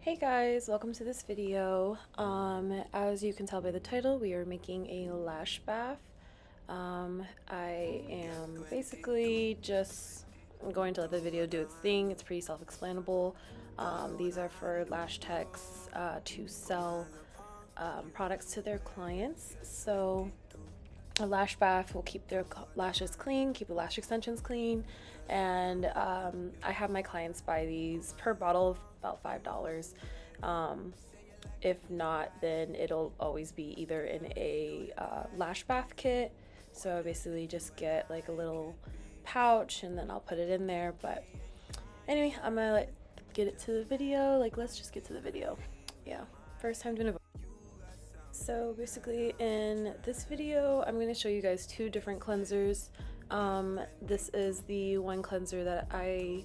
Hey guys, welcome to this video. As you can tell by the title, we are making a lash bath. I am basically just going to let the video do its thing. It's pretty self-explanable. These are for lash techs to sell products to their clients. So a lash bath will keep their lashes clean, keep the lash extensions clean, and I have my clients buy these per bottle of about $5. If not, then it'll always be either in a lash bath kit. So I basically just get like a little pouch and then I'll put it in there. But anyway, I'm gonna get it to the video. Let's just get to the video. Yeah, first time doing a. So basically in this video, I'm going to show you guys two different cleansers. This is the one cleanser that I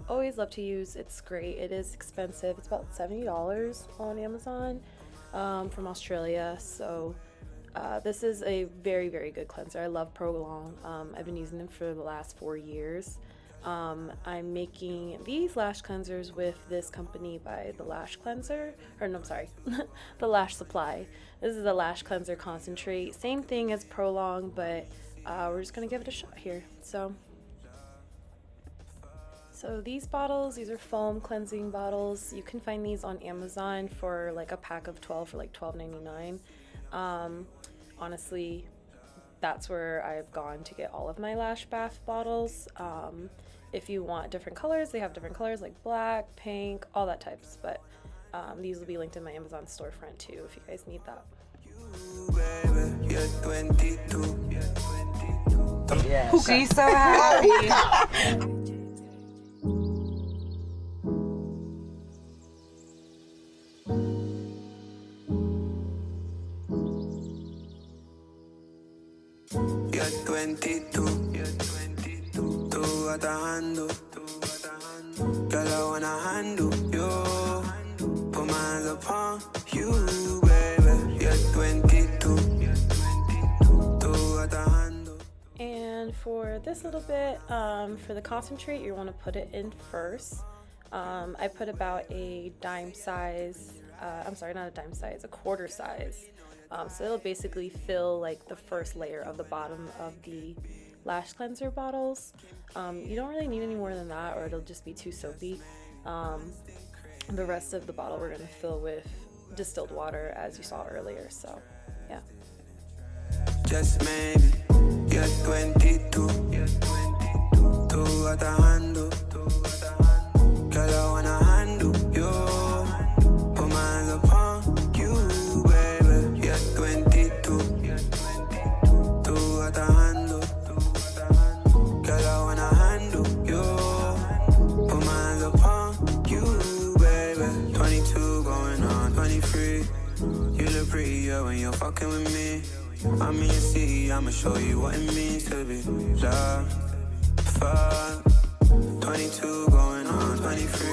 always love to use. It's great. It is expensive. It's about $70 on Amazon from Australia. So this is a very, very good cleanser. I love Prolong. I've been using them for the last 4 years. I'm making these lash cleansers with this company by the Lash Cleanser, or no, I'm sorry, the Lash Supply. This is a lash cleanser concentrate, same thing as Prolong, but we're just gonna give it a shot here. So these bottles, these are foam cleansing bottles. You can find these on Amazon for like a pack of 12 for like $12.99. Honestly, that's where I've gone to get all of my lash bath bottles. If you want different colors, they have different colors like black, pink, all that types, but these will be linked in my Amazon storefront too if you guys need that. Yeah. She's so happy. You're 22. Tú atajando. Girl, I wanna handle you. Put my hands upon you, baby. You're 22. Tú atajando. And for this little bit, for the concentrate, you want to put it in first. I put about a dime size, I'm sorry, not a dime size, a quarter size. So it'll basically fill like the first layer of the bottom of the lash cleanser bottles. You don't really need any more than that or it'll just be too soapy. The rest of the bottle we're going to fill with distilled water as you saw earlier, so yeah. Just maybe, you're 22. Tú atajando. Girl, I wanna handle you. Put my hands upon you, baby. You're 22. Tú atajando. Girl, I wanna handle you. Put my hands upon you, baby. 22 going on 23. You look prettier when you're fucking with me. I'm in your city, I'ma show you what it means to be loved. Fuck. 22 going on 23.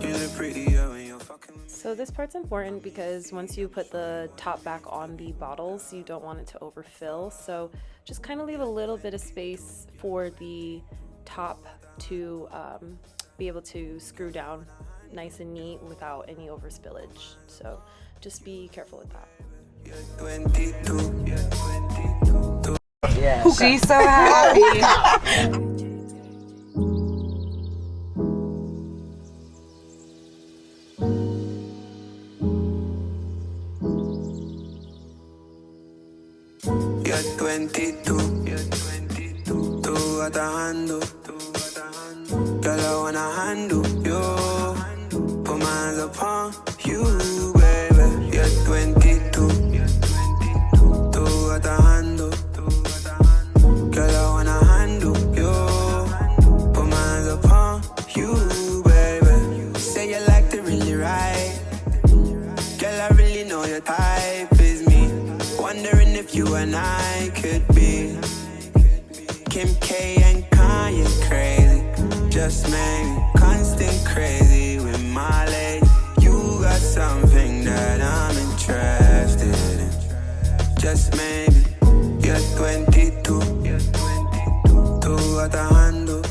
You look prettier when you're fucking with me. So this part's important because once you put the top back on the bottles, you don't want it to overfill. So just kind of leave a little bit of space for the top to be able to screw down nice and neat without any overspillage. So just be careful with that. You're 22. Yeah. She's so happy. You're 22. Tú atajando. Girl, I wanna handle you. Put my hands upon you, baby. You're 22. Tú atajando. Girl, I wanna handle you. Put my hands upon you, baby. Say you like to really ride. Girl, I really know your type is me. Wondering if you and I could be Kim K and Kanye crazy. Just maybe constant crazy with my lady. You got something that I'm interested in. Just maybe you're 22. Tú atajando.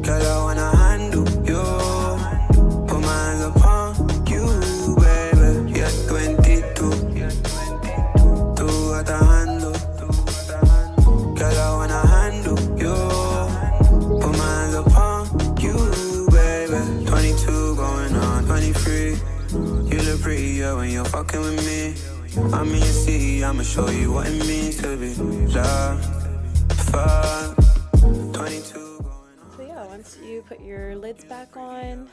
Girl, I wanna handle you. Put my hands fucking with me. I'm in your city, I'ma show you what it means to be loved. Fuck. 22 going on. So yeah, once you put your lids back on,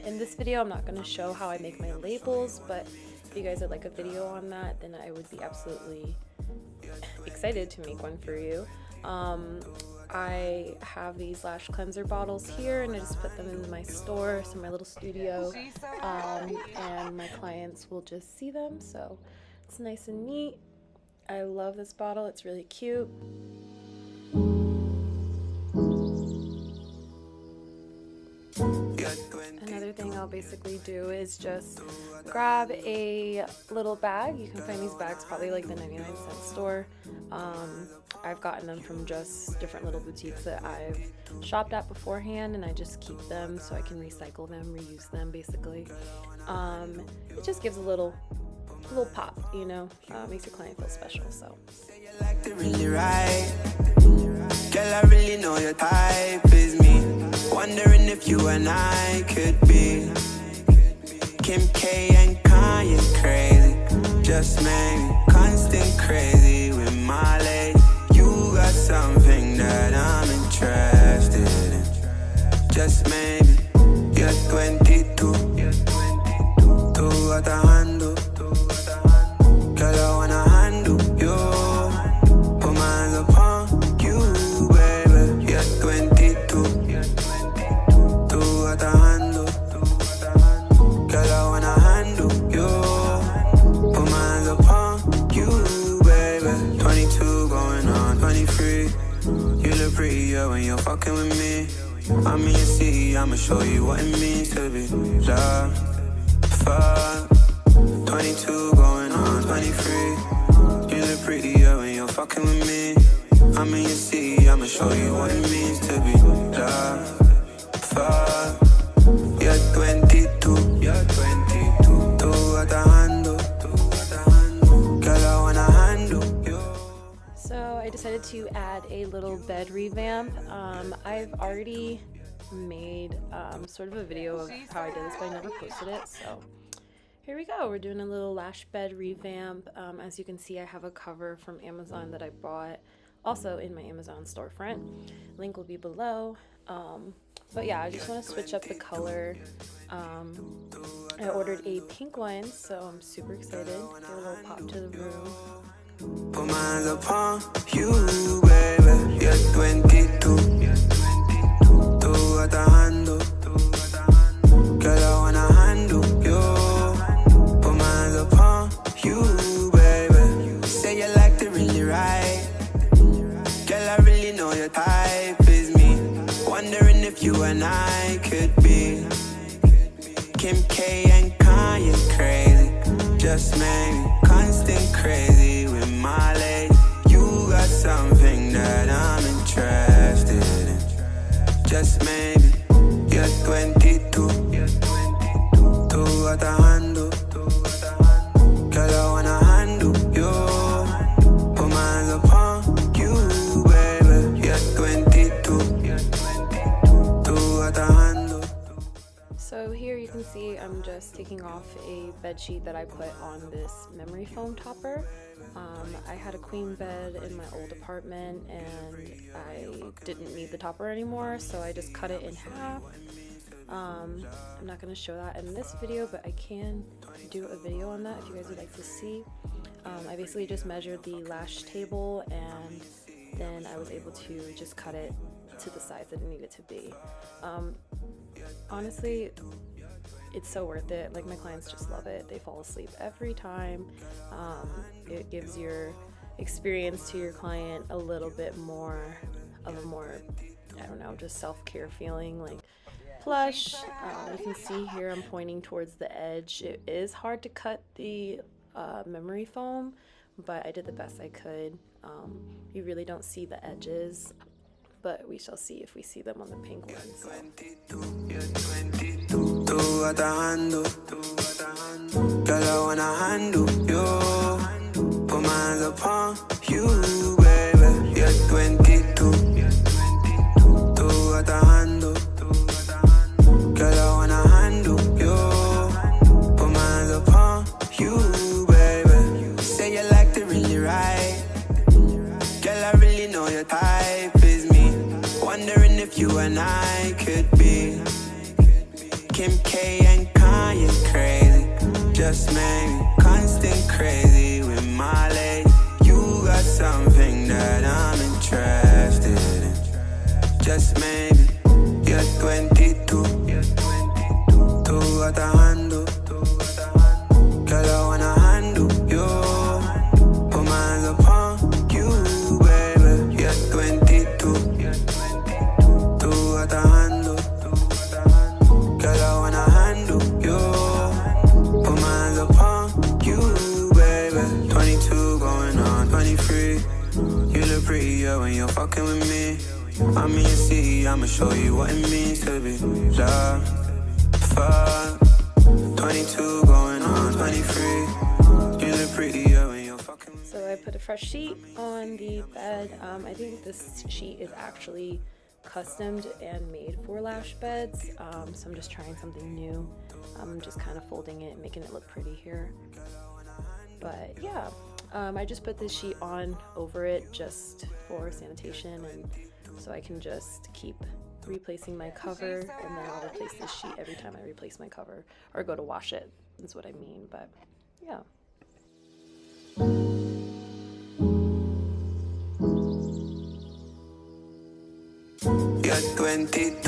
in this video I'm not going to show how I make my labels, but if you guys would like a video on that, then I would be absolutely excited to make one for you. I have these lash cleanser bottles here, and I just put them in my store, so my little studio, and my clients will just see them, so it's nice and neat. I love this bottle, it's really cute. Another thing I'll basically do is just grab a little bag. You can find these bags probably like the 99-cent store. I've gotten them from just different little boutiques that I've shopped at beforehand, and I just keep them so I can recycle them, reuse them basically. It just gives a little pop, you know, makes your client feel special. So girl, I really know your type is me. Wondering if you and I could be Kim K and Kanye crazy. Just maybe constant crazy with my lady. You got something that I'm interested in. Just maybe you're 22. Tú got a handle. Girl, I wanna handle you. Put my hands upon you, baby. You're 22. Tú got a handle. Girl, I wanna handle you. Put my hands upon you, baby. 22 going on 23. You look prettier when you're fucking with me. I'm in your city, I'ma show you what it means to be loved. Fuck. 22 going on 23. You look prettier when you're fucking with me. I'm in your city, I'ma show you what it means to be loved. Fuck. You're 22. You're 22. Tú got a handle. Girl, I wanna handle you. So I decided to add a little bed revamp. I've already made sort of a video of how I did this, but I never posted it, so here we go. We're doing a little lash bed revamp. As you can see, I have a cover from Amazon that I bought also in my Amazon storefront. Link will be below. But yeah, I just want to switch up the color. I ordered a pink one, so I'm super excited. Give a little pop to the room. Put my hands upon you, baby. You're 22. Tú got a handle. Girl, I wanna handle you. Put my hands upon you, baby. Say you like to really right. Girl, I really know your type is me. Wondering if you and I could be Kim K and Kanye crazy. Just maybe constant crazy with my lady. You got something that I'm interested in. Just maybe you're 22. Tú got a handle. Girl, I wanna handle you. Put my hands upon you, baby. You're 22. Tú got a handle. So here you can see I'm just taking off a bed sheet that I put on this memory foam topper. I had a queen bed in my old apartment and I didn't need the topper anymore, so I just cut it in half. I'm not going to show that in this video, but I can do a video on that if you guys would like to see. I basically just measured the lash table, and then I was able to just cut it to the size that it needed to be. Honestly, it's so worth it. Like, my clients just love it. They fall asleep every time. It gives your experience to your client a little bit more of a I don't know, just self-care feeling, like plush. You can see here I'm pointing towards the edge. It is hard to cut the memory foam, but I did the best I could. You really don't see the edges, but we shall see if we see them on the pink one. So. Tú got a handle. Girl, I wanna handle you. Put my hands upon you, baby. You're 22. Tú got a handle. Girl, I wanna handle you. Put my hands upon you. and I could be Kim K and Kanye crazy. Just maybe constant crazy with my lady. You got something that I'm interested in. Just maybe you're 22. Tú got a handle. Girl, I wanna handle you. Put my hands upon you, baby. You're 22. Tú got a handle. Girl, I wanna handle you. Put my hands upon you, baby. 22 going on 23. You look prettier when you're fucking with me. I'm in your city, I'ma show you what it means to be loved. Fuck. 22 going on 23. You look prettier when you're fucking with me. So I put a fresh sheet on the bed. I think this sheet is actually customed and made for Lash Beds. So I'm just trying something new. I'm just kind of folding it and making it look pretty here. But yeah, I just put this sheet on over it just for sanitation, and so I can just keep replacing my cover, and then I'll replace this sheet every time I replace my cover or go to wash it, is what I mean. But yeah. You're 22.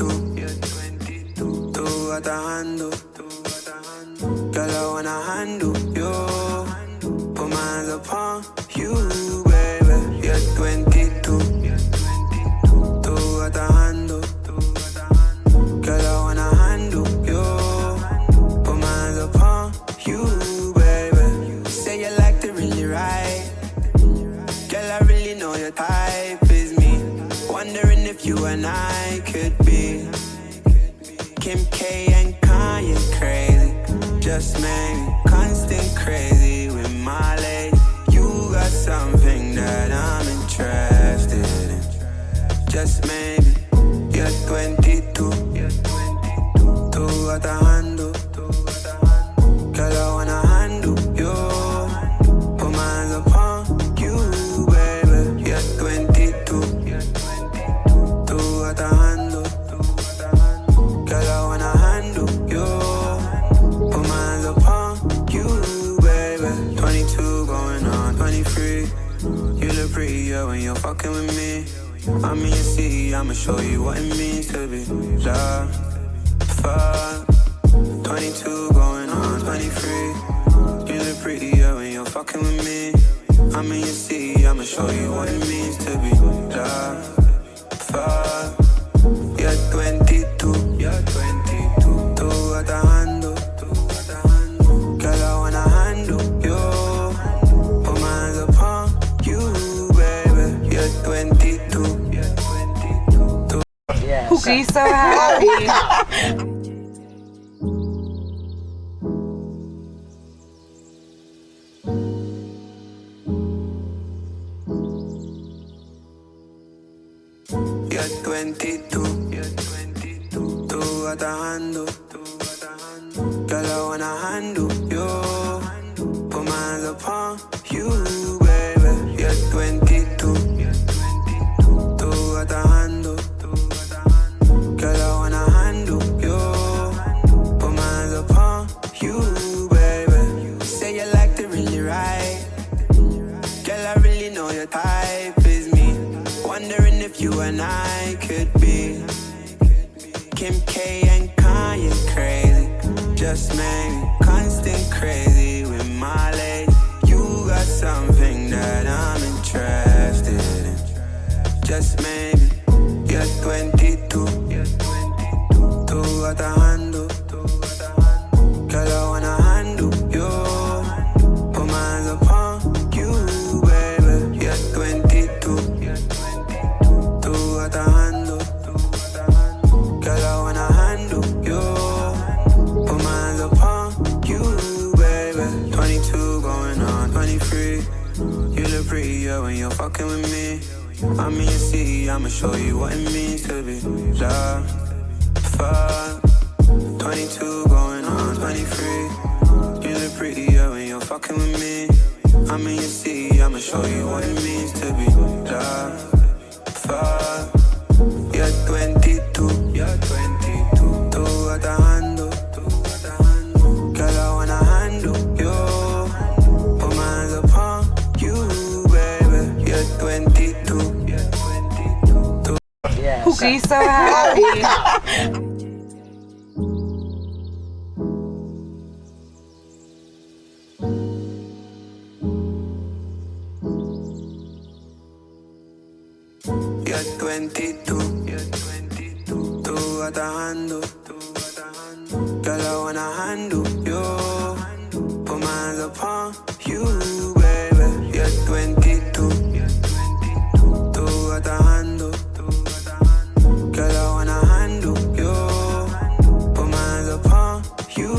Tú got a handle. Girl, I wanna handle you. Put my hands upon you, baby. You're 22. Tú got a handle. Girl, I wanna handle you. Put my hands upon you, baby. Say you like to really ride. Girl, I really know your type is me. Wondering if you and I could be Kim K and Kanye crazy. Just maybe constant crazy with my lady. You got something that I'm interested in. Just maybe you're 22. Tú got a handle. Girl, I wanna handle you. Put my hands upon you, baby. You're 22. Tú got a handle. Girl, I wanna handle you. Put my hands upon you, baby. 22 going on 23. You look prettier when you're fucking with me. I'm in your city, I'ma show you what it means to be loved. Fuck. 22 going on 23. You look prettier when you're fucking with me. I'm in your city, I'ma show you what it means to be loved. Fuck. You're 22. Tú got a handle. Girl, I wanna handle you. Put my hands upon you, baby. You're 22. She's so happy. You're 22. Tú got a handle. Girl, I wanna handle you. Put my hands upon you, baby. You're 22. Tú got a handle. Girl, I wanna handle you. Put my hands upon you, baby. Say you like to really ride. Girl, I really know your type is me. Wondering if you and I could be Kim K and Kanye crazy. Just maybe constant crazy with my lady. You got something that I'm interested in. Just maybe you're 22. Tú got a handle. Girl, I wanna handle you. Put my hands upon you, baby. You're 22. Tú got a handle. Girl, I wanna handle you. Put my hands upon you, baby. 22 going on 23. You look prettier when you're fucking with me. I'm in your city, I'ma show you what it means to be loved. Fuck. 22 going on 23. You look prettier when you're fucking with me. I'm in your city, I'ma show you what it means to be loved. Fuck. You're 22. She's so happy. You're 22, tú atajando. Girl, I wanna handle you. Put my hands upon you, baby. You're 22, tú atajando. Girl, I wanna handle you. Put my hands upon you,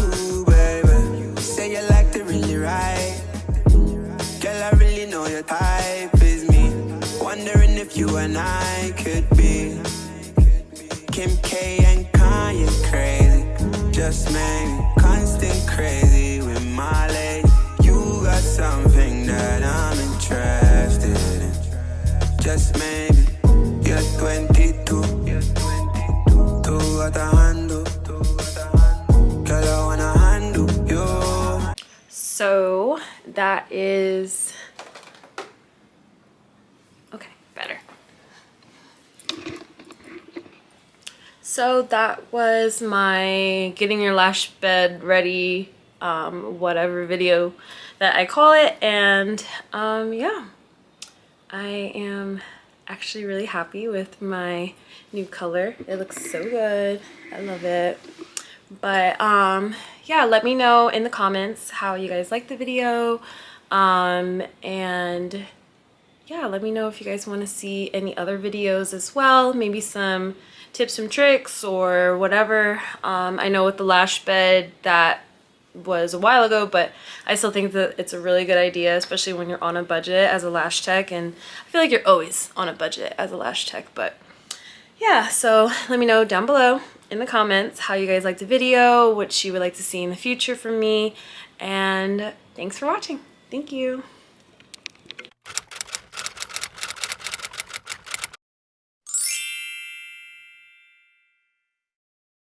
baby. Say you like to really ride. Girl, I really know your type is me. Wondering if you and I could be Kim K and Kanye crazy. Just maybe constant crazy with my lady. You got something that I'm interested in. Just maybe you're 22. Tú atajando. Girl, I wanna handle you. So that is okay, better. So that was my getting your lash bed ready, whatever video that I call it, and yeah, I am actually really happy with my new color. It looks so good. I love it. But yeah, let me know in the comments how you guys like the video, and yeah, let me know if you guys want to see any other videos as well, maybe some tips and tricks or whatever. I know with the lash bed that was a while ago, but I still think that it's a really good idea, especially when you're on a budget as a lash tech, and I feel like you're always on a budget as a lash tech. But yeah, so let me know down below in the comments how you guys liked the video, what you would like to see in the future from me, and thanks for watching. Thank you.